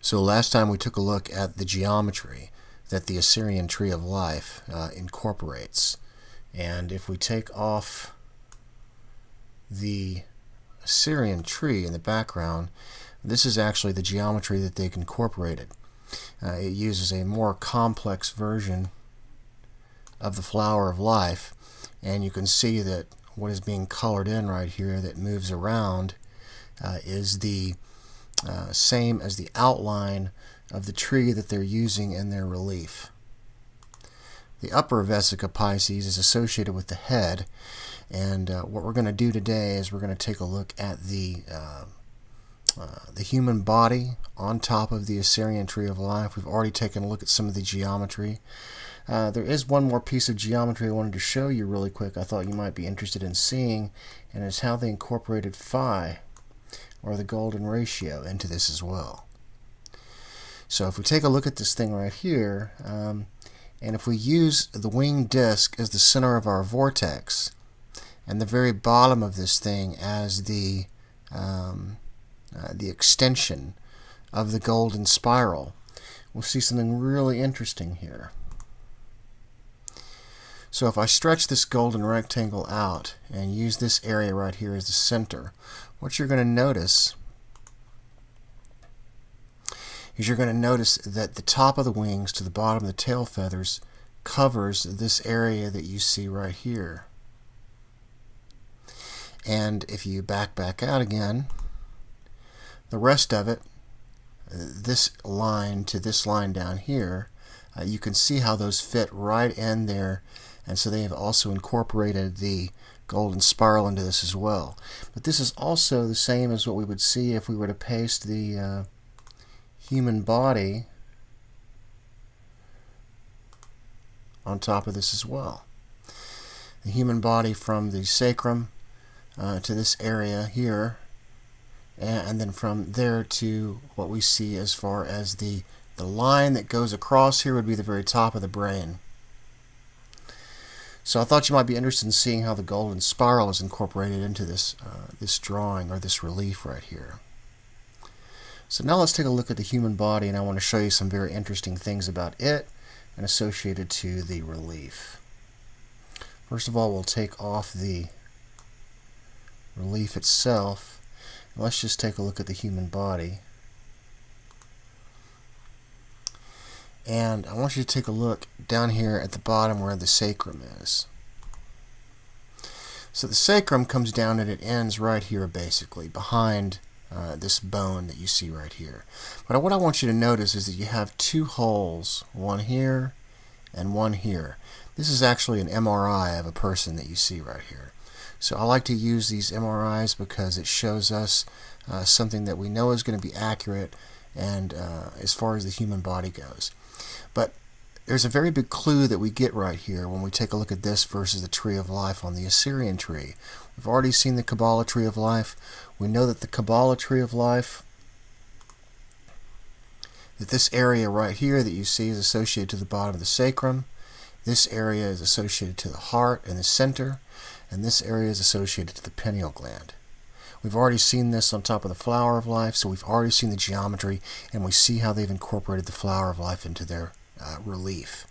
So last time we took a look at the geometry that the Assyrian tree of life incorporates. And if we take off the Assyrian tree in the background, this is actually the geometry that they've incorporated. It uses a more complex version of the flower of life, and you can see that what is being colored in right here that moves around is the same as the outline of the tree that they're using in their relief. The upper Vesica Pisces is associated with the head, and what we're going to do today is we're going to take a look at the human body on top of the Assyrian tree of life. We've already taken a look at some of the geometry. There is one more piece of geometry I wanted to show you really quick I thought you might be interested in seeing, and it's how they incorporated phi, or the golden ratio, into this as well. So if we take a look at this thing right here, and if we use the winged disk as the center of our vortex, and the very bottom of this thing as the extension of the golden spiral, we'll see something really interesting here. So if I stretch this golden rectangle out and use this area right here as the center, what you're going to notice is that the top of the wings to the bottom of the tail feathers covers this area that you see right here. And if you back out again, the rest of it, this line to this line down here, you can see how those fit right in there, and so they have also incorporated the golden spiral into this as well. But this is also the same as what we would see if we were to paste the human body on top of this as well. The human body from the sacrum to this area here, and then from there to what we see as far as the line that goes across here would be the very top of the brain. So I thought you might be interested in seeing how the golden spiral is incorporated into this this drawing, or this relief right here. So now let's take a look at the human body, and I want to show you some very interesting things about it and associated to the relief. First of all, we'll take off the relief itself. Let's just take a look at the human body. And I want you to take a look down here at the bottom where the sacrum is. So the sacrum comes down and it ends right here, basically behind this bone that you see right here. But what I want you to notice is that you have two holes, one here and one here. This is actually an MRI of a person that you see right here. So I like to use these MRIs because it shows us something that we know is going to be accurate, and as far as the human body goes. But there's a very big clue that we get right here when we take a look at this versus the tree of life on the Assyrian tree. We've already seen the Kabbalah tree of life. We know that the Kabbalah tree of life, that this area right here that you see is associated to the bottom of the sacrum. This area is associated to the heart and the center, and this area is associated to the pineal gland. We've already seen this on top of the flower of life, so we've already seen the geometry, and we see how they've incorporated the flower of life into their relief.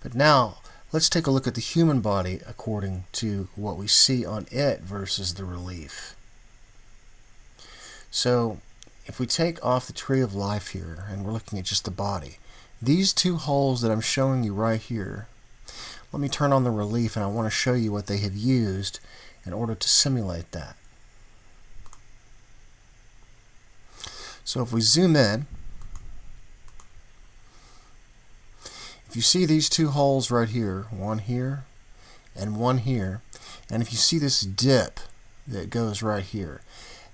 But now, let's take a look at the human body according to what we see on it versus the relief. So, if we take off the tree of life here, and we're looking at just the body, these two holes that I'm showing you right here, let me turn on the relief, and I want to show you what they have used in order to simulate that. So if we zoom in, if you see these two holes right here, one here and one here, and if you see this dip that goes right here,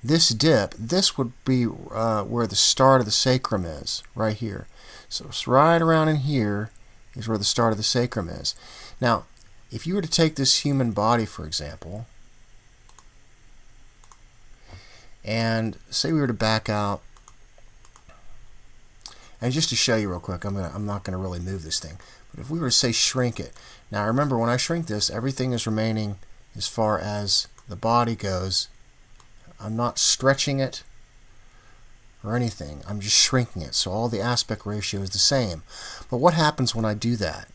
this dip, this would be where the start of the sacrum is, right here. So it's right around in here is where the start of the sacrum is. Now, if you were to take this human body, for example, and say we were to back out, and just to show you real quick, I'm not going to really move this thing, but if we were to say shrink it. Now remember, when I shrink this, everything is remaining as far as the body goes. I'm not stretching it. or anything. I'm just shrinking it, so all the aspect ratio is the same. But what happens when I do that?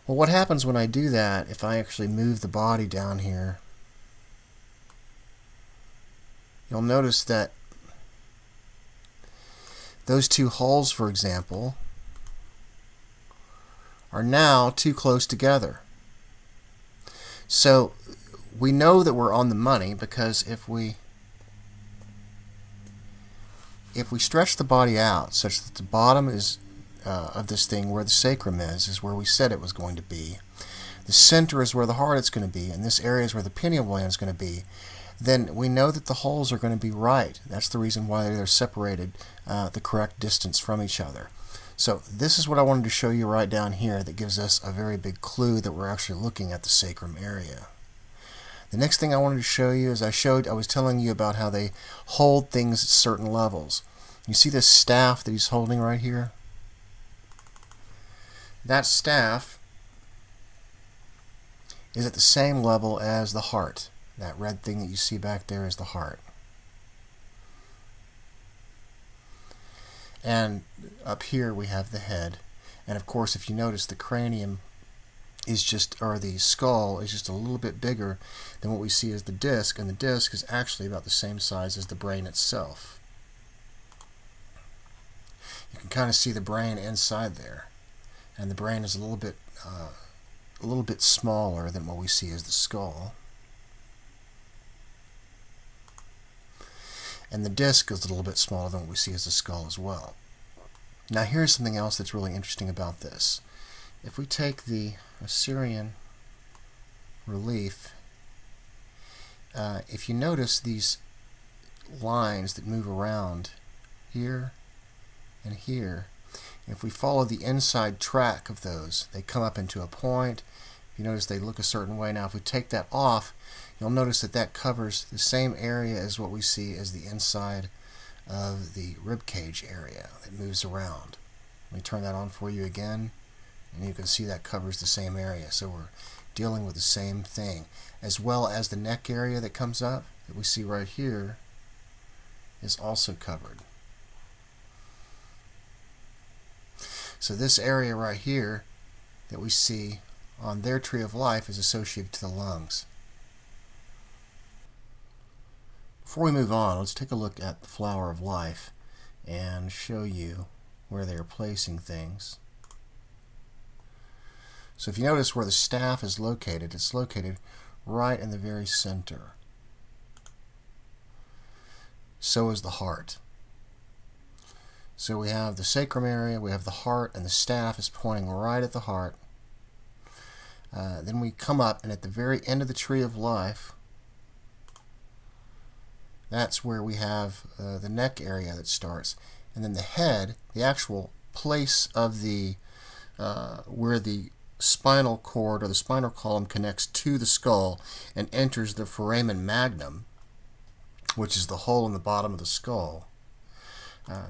Well, what happens when I do that, if I actually move the body down here, you'll notice that those two holes, for example, are now too close together. So we know that we're on the money because if we stretch the body out such that the bottom is of this thing, where the sacrum is where we said it was going to be, the center is where the heart is going to be, and this area is where the pineal gland is going to be, then we know that the holes are going to be right. That's the reason why they're separated the correct distance from each other. So this is what I wanted to show you right down here that gives us a very big clue that we're actually looking at the sacrum area. The next thing I wanted to show you is I was telling you about how they hold things at certain levels. You see this staff that he's holding right here? That staff is at the same level as the heart. That red thing that you see back there is the heart. And up here we have the head. And of course, if you notice, the cranium is the skull is just a little bit bigger than what we see as the disc, and the disc is actually about the same size as the brain itself. You can kind of see the brain inside there, and the brain is a little bit smaller than what we see as the skull. And the disc is a little bit smaller than what we see as the skull as well. Now here's something else that's really interesting about this. If we take the Assyrian relief, if you notice these lines that move around here and here, if we follow the inside track of those, they come up into a point. If you notice, they look a certain way. Now if we take that off, you'll notice that that covers the same area as what we see as the inside of the rib cage area that moves around. Let me turn that on for you again, and you can see that covers the same area. So we're dealing with the same thing, as well as the neck area that comes up that we see right here is also covered. So this area right here that we see on their tree of life is associated to the lungs. Before we move on, let's take a look at the flower of life and show you where they are placing things. So if you notice where the staff is located, it's located right in the very center. So is the heart. So we have the sacrum area, we have the heart, and the staff is pointing right at the heart. Then we come up, and at the very end of the tree of life, that's where we have the neck area that starts. And then the head, the actual place of the where the spinal cord or the spinal column connects to the skull and enters the foramen magnum, which is the hole in the bottom of the skull.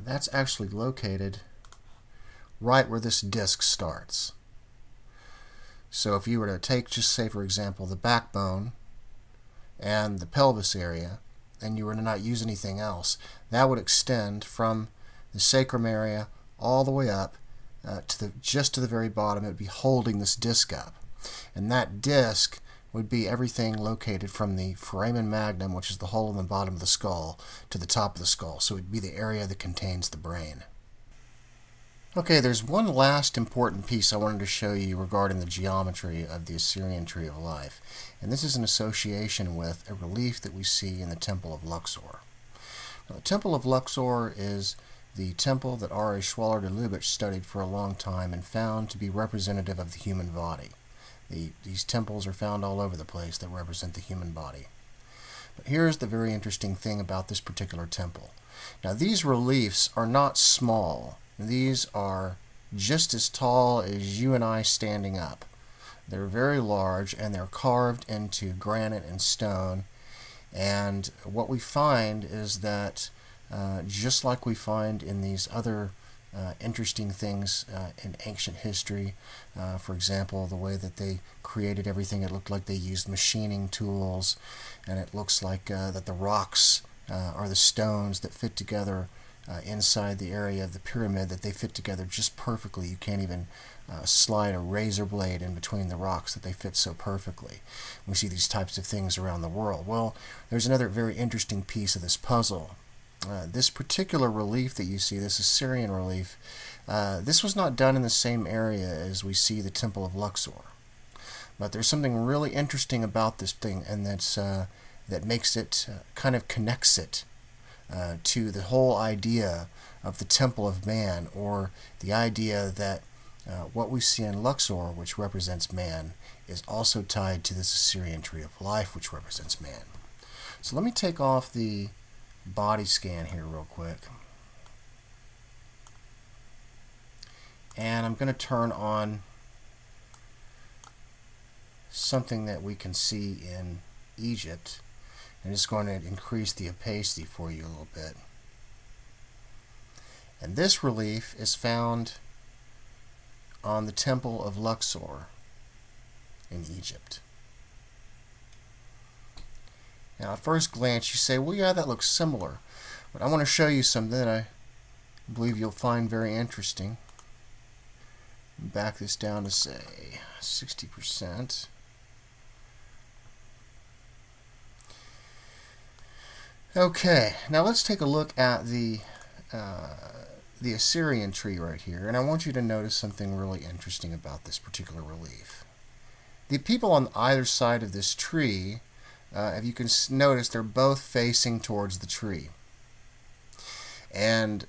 That's actually located right where this disc starts. So if you were to take, just say for example, the backbone and the pelvis area, and you were to not use anything else, that would extend from the sacrum area all the way up just to the very bottom. It would be holding this disc up, and that disc would be everything located from the foramen magnum, which is the hole in the bottom of the skull, to the top of the skull. So it would be the area that contains the brain. Okay, there's one last important piece I wanted to show you regarding the geometry of the Assyrian Tree of Life, and this is in association with a relief that we see in the Temple of Luxor. Now, the Temple of Luxor is the temple that R.A. Schwaller de Lubitsch studied for a long time and found to be representative of the human body. These temples are found all over the place that represent the human body. But here's the very interesting thing about this particular temple. Now, these reliefs are not small. These are just as tall as you and I standing up. They're very large, and they're carved into granite and stone. And what we find is that just like we find in these other interesting things in ancient history, for example, the way that they created everything, it looked like they used machining tools, and it looks like that the rocks are the stones that fit together inside the area of the pyramid, that they fit together just perfectly. You can't even slide a razor blade in between the rocks, that they fit so perfectly. We see these types of things around the world. Well, there's another very interesting piece of this puzzle. This particular relief that you see, this Assyrian relief, this was not done in the same area as we see the Temple of Luxor. But there's something really interesting about this thing, and that makes it, kind of connects it to the whole idea of the Temple of Man, or the idea that what we see in Luxor, which represents man, is also tied to this Assyrian tree of life, which represents man. So let me take off the body scan here real quick. And I'm going to turn on something that we can see in Egypt. I'm just going to increase the opacity for you a little bit. And this relief is found on the Temple of Luxor in Egypt. Now, at first glance, you say, well, yeah, that looks similar. But I want to show you something that I believe you'll find very interesting. Back this down to, say, 60%. Okay, now let's take a look at the Assyrian tree right here, and I want you to notice something really interesting about this particular relief. The people on either side of this tree, if you can notice, they're both facing towards the tree. And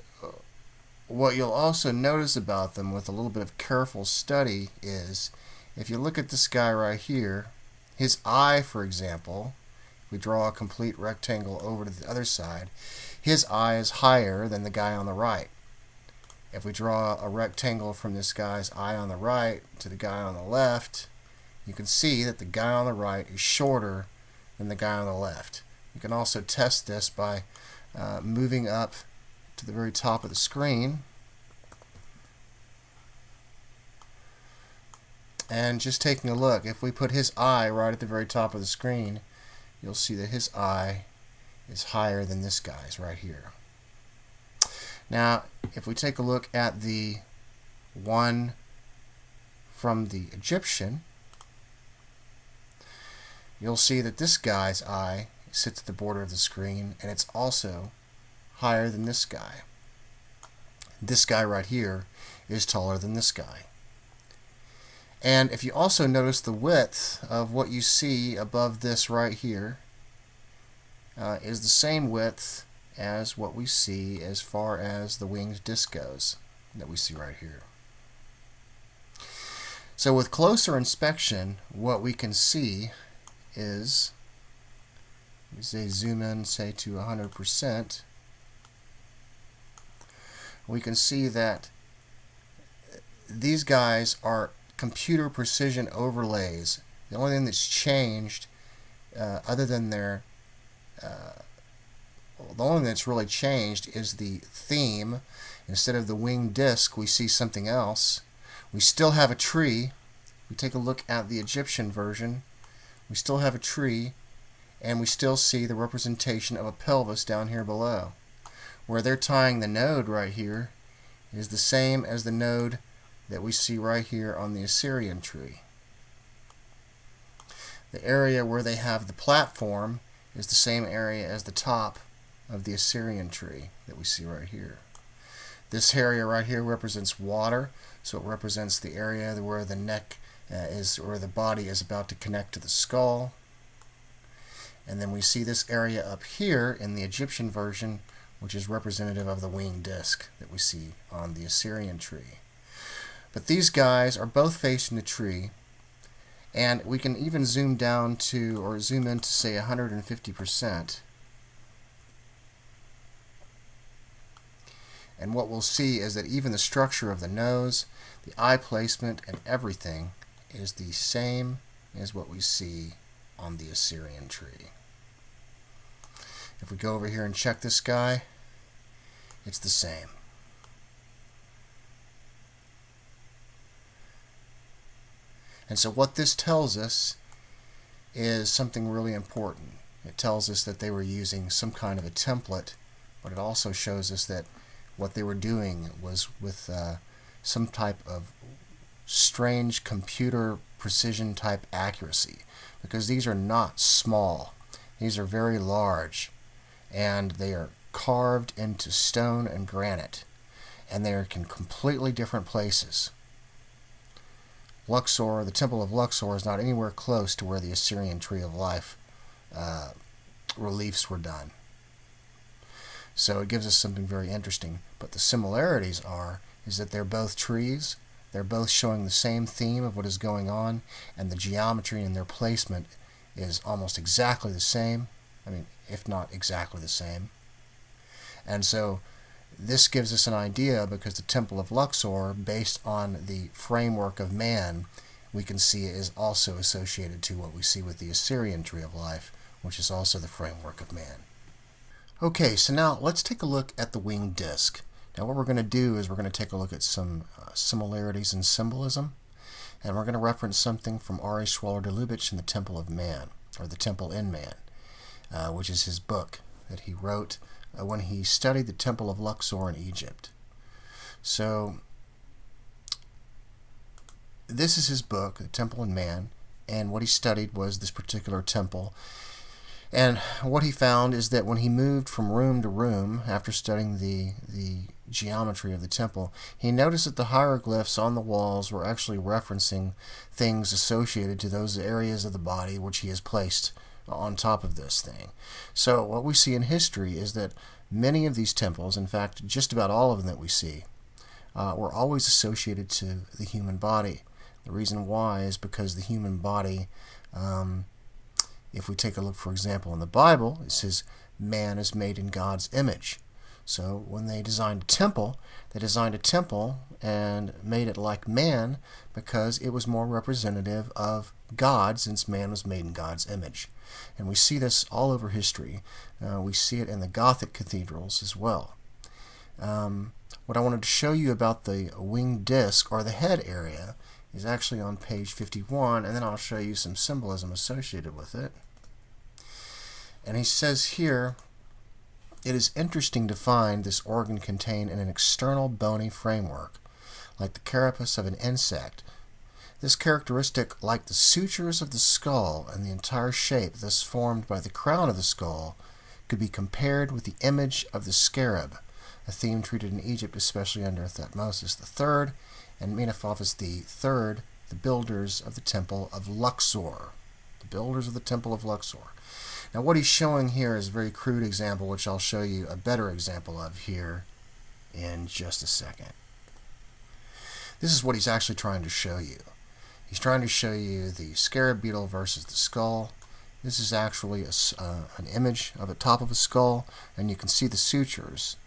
what you'll also notice about them with a little bit of careful study is, if you look at this guy right here, his eye, for example, we draw a complete rectangle over to the other side, his eye is higher than the guy on the right. If we draw a rectangle from this guy's eye on the right to the guy on the left, you can see that the guy on the right is shorter than the guy on the left. You can also test this by moving up to the very top of the screen and just taking a look. If we put his eye right at the very top of the screen, you'll see that his eye is higher than this guy's right here. Now, if we take a look at the one from the Egyptian, you'll see that this guy's eye sits at the border of the screen, and it's also higher than this guy. This guy right here is taller than this guy. And if you also notice the width of what you see above this right here is the same width as what we see as far as the winged disc goes that we see right here. So with closer inspection, what we can see is, we say zoom in, say to 100%, we can see that these guys are computer precision overlays. The only thing that's changed, other than their, the only thing that's really changed is the theme. Instead of the winged disc, we see something else. We still have a tree. We take a look at the Egyptian version. We still have a tree, and we still see the representation of a pelvis down here below. Where they're tying the node right here is the same as the node that we see right here on the Assyrian tree. The area where they have the platform is the same area as the top of the Assyrian tree that we see right here. This area right here represents water, so it represents the area where the neck is, or the body is about to connect to the skull. And then we see this area up here in the Egyptian version, which is representative of the winged disc that we see on the Assyrian tree. But these guys are both facing the tree, and we can even zoom down to, or zoom in to, say, 150%. And what we'll see is that even the structure of the nose, the eye placement, and everything is the same as what we see on the Assyrian tree. If we go over here and check this guy, it's the same. And so what this tells us is something really important. It tells us that they were using some kind of a template, but it also shows us that what they were doing was with some type of strange computer precision type accuracy, because these are not small. These are very large, and they are carved into stone and granite, and they are in completely different places. Luxor, the Temple of Luxor, is not anywhere close to where the Assyrian Tree of Life reliefs were done. So it gives us something very interesting. But the similarities is that they're both trees, they're both showing the same theme of what is going on, and the geometry in their placement is almost exactly the same. I mean, if not exactly the same. And so this gives us an idea, because the Temple of Luxor, based on the framework of man, we can see is also associated to what we see with the Assyrian Tree of Life, which is also the framework of man. Okay, so now let's take a look at the winged disc. Now what we're going to do is we're going to take a look at some similarities in symbolism, and we're going to reference something from R.A. Schwaller de Lubitsch in the Temple of Man, or the Temple in Man, which is his book that he wrote when he studied the Temple of Luxor in Egypt. So this is his book, The Temple in Man, and what he studied was this particular temple. And what he found is that when he moved from room to room after studying the geometry of the temple, he noticed that the hieroglyphs on the walls were actually referencing things associated to those areas of the body which he has placed on top of this thing. So what we see in history is that many of these temples, in fact just about all of them that we see, were always associated to the human body. The reason why is because the human body, if we take a look, for example, in the Bible, it says man is made in God's image. So when they designed a temple, they designed a temple and made it like man because it was more representative of God, since man was made in God's image. And we see this all over history. We see it in the Gothic cathedrals as well. What I wanted to show you about the winged disc, or the head area, is actually on page 51, and then I'll show you some symbolism associated with it. And he says here, it is interesting to find this organ contained in an external bony framework, like the carapace of an insect. This characteristic, like the sutures of the skull and the entire shape thus formed by the crown of the skull, could be compared with the image of the scarab, a theme treated in Egypt, especially under Thutmose III and Menaphos III, the builders of the Temple of Luxor. The builders of the Temple of Luxor. Now what he's showing here is a very crude example, which I'll show you a better example of here in just a second. This is what he's actually trying to show you. He's trying to show you the scarab beetle versus the skull. This is actually an image of the top of a skull, and you can see the sutures,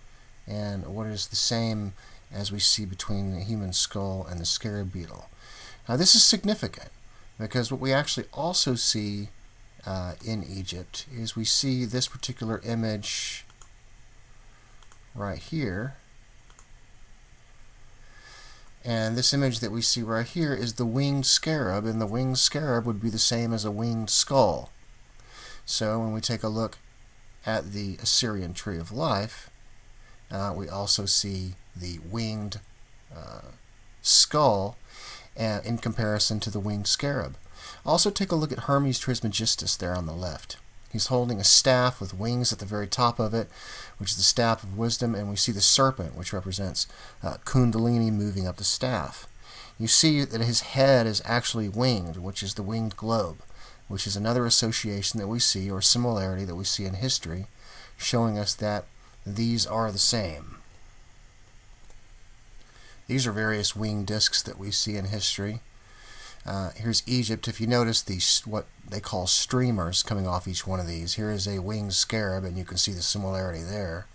and what is the same as we see between the human skull and the scarab beetle. Now this is significant, because what we actually also see in Egypt is we see this particular image right here, and this image that we see right here is the winged scarab, and the winged scarab would be the same as a winged skull. So when we take a look at the Assyrian Tree of Life, we also see the winged skull in comparison to the winged scarab. Also take a look at Hermes Trismegistus there on the left. He's holding a staff with wings at the very top of it, which is the staff of wisdom, and we see the serpent, which represents Kundalini moving up the staff. You see that his head is actually winged, which is the winged globe, which is another association that we see, or similarity that we see in history, showing us that these are the same. These are various winged discs that we see in history. Here's Egypt. If you notice what they call streamers coming off each one of these, here is a winged scarab, and you can see the similarity there.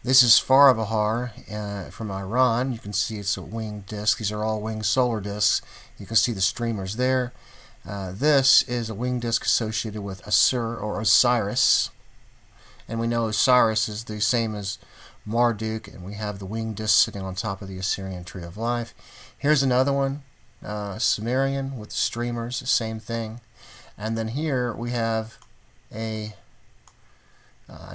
This is Farabahar from Iran. You can see it's a winged disc. These are all winged solar discs. You can see the streamers there. This is a winged disc associated with Assur, or Osiris. And we know Osiris is the same as Marduk, and we have the winged disc sitting on top of the Assyrian Tree of Life. Here's another one, Sumerian with streamers, same thing. And then here we have an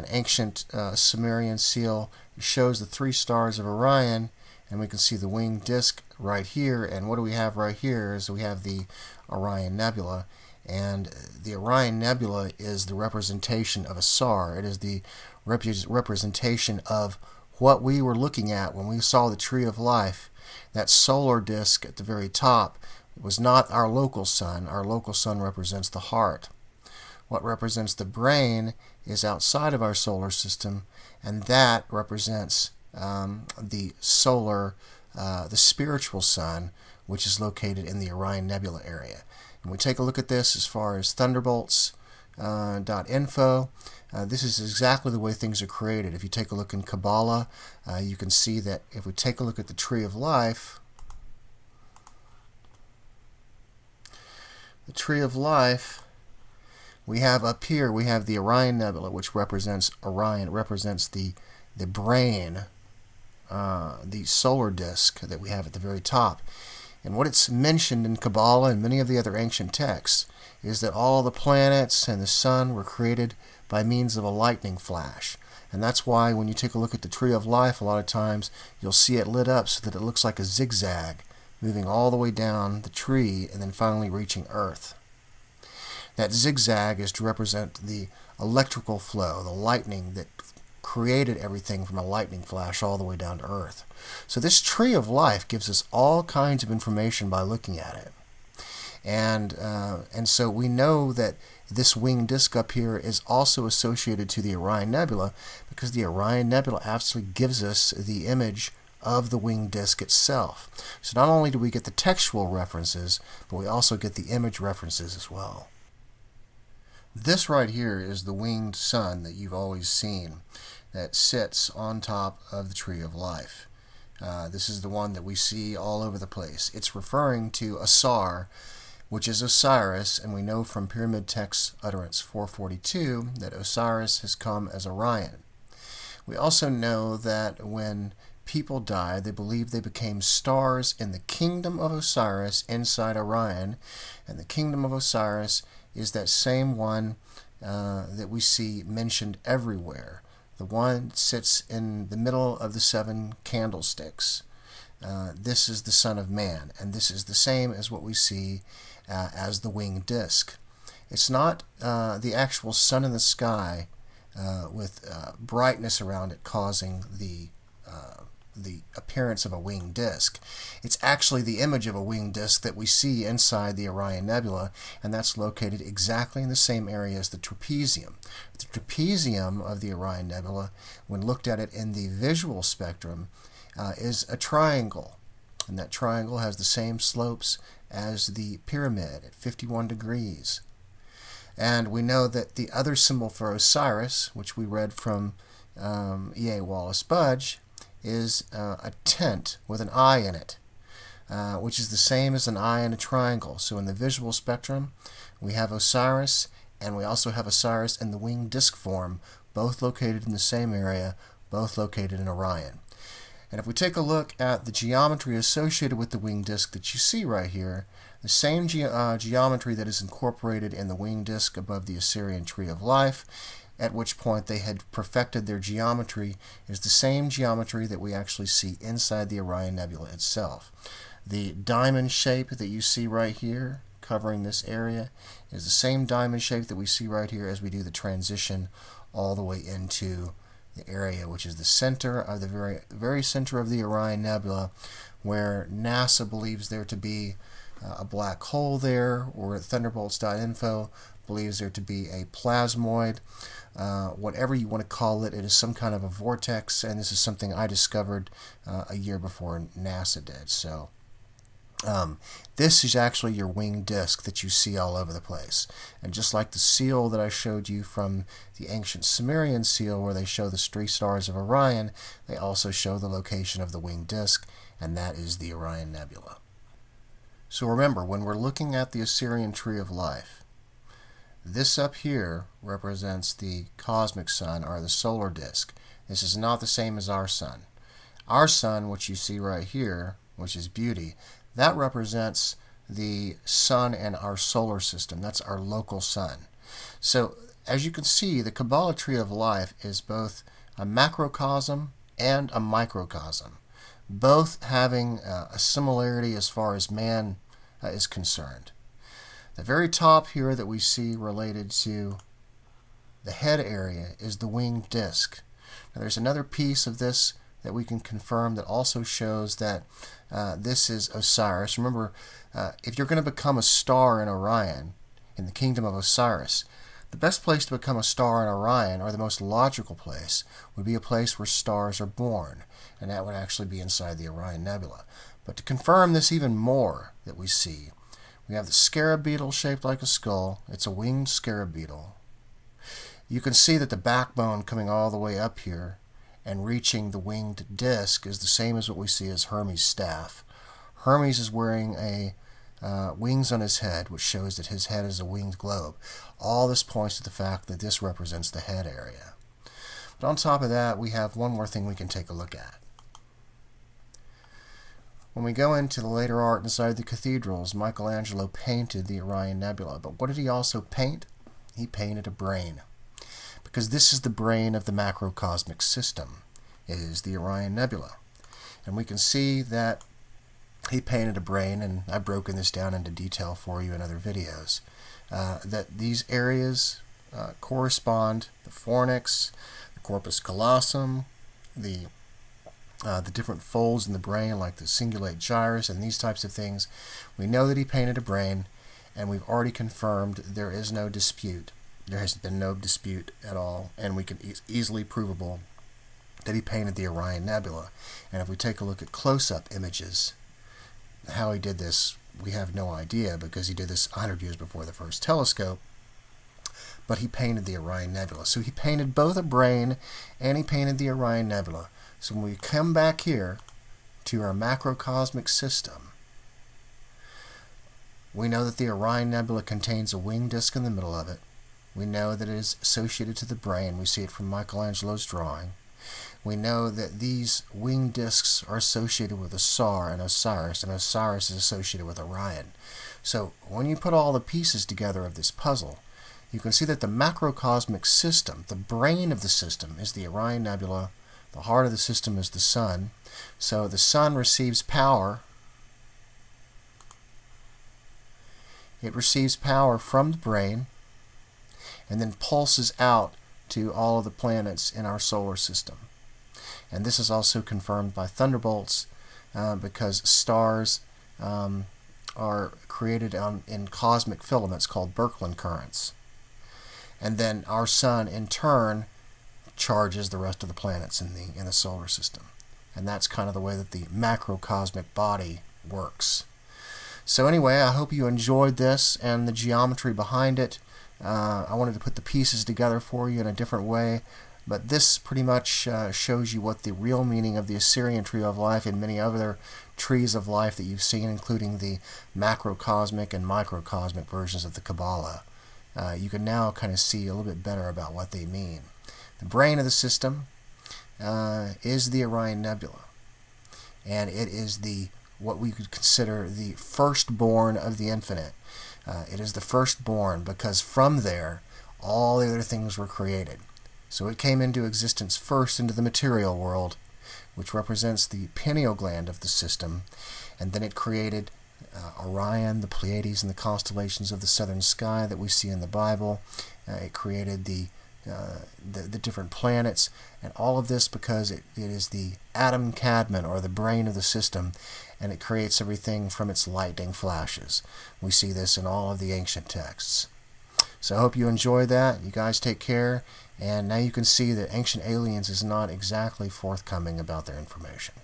ancient Sumerian seal. It shows the 3 stars of Orion, and we can see the winged disk right here. And what do we have right here is we have the Orion Nebula. And the Orion Nebula is the representation of a star. It is the representation of what we were looking at when we saw the Tree of Life. That solar disk at the very top was not our local sun. Our local sun represents the heart. What represents the brain is outside of our solar system, and that represents the spiritual sun, which is located in the Orion Nebula area. And we take a look at this as far as thunderbolts.info. This is exactly the way things are created. If you take a look in Kabbalah, you can see that if we take a look at the Tree of Life, the Tree of Life, we have up here, we have the Orion Nebula, which represents Orion. It represents the brain, the solar disk that we have at the very top. And what it's mentioned in Kabbalah and many of the other ancient texts is that all the planets and the sun were created by means of a lightning flash. And that's why when you take a look at the Tree of Life, a lot of times you'll see it lit up so that it looks like a zigzag, moving all the way down the tree and then finally reaching Earth. That zigzag is to represent the electrical flow, the lightning that created everything from a lightning flash all the way down to Earth. So this Tree of Life gives us all kinds of information by looking at it. And so we know that this winged disk up here is also associated to the Orion Nebula, because the Orion Nebula actually gives us the image of the winged disk itself. So not only do we get the textual references, but we also get the image references as well. This right here is the winged sun that you've always seen that sits on top of the Tree of Life. This is the one that we see all over the place. It's referring to Asar, which is Osiris, and we know from Pyramid Text Utterance 442 that Osiris has come as Orion. We also know that when people died, they believed they became stars in the kingdom of Osiris inside Orion, and the kingdom of Osiris is that same one that we see mentioned everywhere. The one that sits in the middle of the 7 candlesticks. This is the Son of Man, and this is the same as what we see as the winged disk. It's not the actual sun in the sky with brightness around it causing the appearance of a winged disk. It's actually the image of a winged disk that we see inside the Orion Nebula, and that's located exactly in the same area as the trapezium. The trapezium of the Orion Nebula, when looked at it in the visual spectrum, is a triangle, and that triangle has the same slopes as the pyramid at 51 degrees. And we know that the other symbol for Osiris, which we read from E.A. Wallace Budge, is a tent with an eye in it, which is the same as an eye in a triangle. So in the visual spectrum, we have Osiris, and we also have Osiris in the winged disk form, both located in the same area, both located in Orion. And if we take a look at the geometry associated with the winged disk that you see right here, the same geometry that is incorporated in the winged disk above the Assyrian Tree of Life, at which point they had perfected their geometry, is the same geometry that we actually see inside the Orion Nebula itself. The diamond shape that you see right here covering this area is the same diamond shape that we see right here as we do the transition all the way into the area, which is the center of the very center of the Orion Nebula, where NASA believes there to be a black hole there, or thunderbolts.info believes there to be a plasmoid. Whatever you want to call it, it is some kind of a vortex, and this is something I discovered a year before NASA did. So this is actually your winged disk that you see all over the place. And just like the seal that I showed you from the ancient Sumerian seal, where they show the 3 stars of Orion, they also show the location of the winged disk, and that is the Orion Nebula. So remember, when we're looking at the Assyrian Tree of Life, this up here represents the cosmic sun, or the solar disk. This is not the same as our sun. Our sun, which you see right here, which is beauty, that represents the sun in our solar system. That's our local sun. So as you can see, the Kabbalah tree of life is both a macrocosm and a microcosm, both having a similarity as far as man is concerned. The very top here that we see related to the head area is the winged disc. Now, there's another piece of this that we can confirm that also shows that this is Osiris. Remember, if you're going to become a star in Orion, in the kingdom of Osiris, the best place to become a star in Orion, or the most logical place, would be a place where stars are born, and that would actually be inside the Orion Nebula. But to confirm this even more that we see, we have the scarab beetle shaped like a skull. It's a winged scarab beetle. You can see that the backbone coming all the way up here and reaching the winged disc is the same as what we see as Hermes' staff. Hermes is wearing wings on his head, which shows that his head is a winged globe. All this points to the fact that this represents the head area. But on top of that, we have one more thing we can take a look at. When we go into the later art inside the cathedrals, Michelangelo painted the Orion Nebula. But what did he also paint? He painted a brain. Because this is the brain of the macrocosmic system. It is the Orion Nebula. And we can see that he painted a brain, and I've broken this down into detail for you in other videos, that these areas correspond: the fornix, the corpus callosum, the different folds in the brain like the cingulate gyrus and these types of things. We know that he painted a brain, and we've already confirmed there is no dispute. There has been no dispute at all, and we can easily provable that he painted the Orion Nebula. And if we take a look at close-up images, how he did this, we have no idea, because he did this 100 years before the first telescope, but he painted the Orion Nebula. So he painted both a brain and he painted the Orion Nebula. So when we come back here to our macrocosmic system, we know that the Orion Nebula contains a winged disk in the middle of it. We know that it is associated to the brain. We see it from Michelangelo's drawing. We know that these winged discs are associated with Asar and Osiris is associated with Orion. So when you put all the pieces together of this puzzle, you can see that the macrocosmic system, the brain of the system, is the Orion Nebula. The heart of the system is the sun. So the sun receives power. It receives power from the brain and then pulses out to all of the planets in our solar system. And this is also confirmed by thunderbolts because stars are created in cosmic filaments called Birkeland currents. And then our sun, in turn, charges the rest of the planets in the solar system. And that's kind of the way that the macrocosmic body works. So anyway, I hope you enjoyed this and the geometry behind it. I wanted to put the pieces together for you in a different way. But this pretty much shows you what the real meaning of the Assyrian tree of life and many other trees of life that you've seen, including the macrocosmic and microcosmic versions of the Kabbalah. You can now kind of see a little bit better about what they mean. The brain of the system is the Orion Nebula, and it is what we could consider the firstborn of the infinite. It is the firstborn because from there all the other things were created. So it came into existence first into the material world, which represents the pineal gland of the system, and then it created Orion, the Pleiades, and the constellations of the southern sky that we see in the Bible. It created the different planets, and all of this because it is the atom cadmon, or the brain of the system, and it creates everything from its lightning flashes. We see this in all of the ancient texts. So I hope you enjoy that. You guys take care. And now you can see that Ancient Aliens is not exactly forthcoming about their information.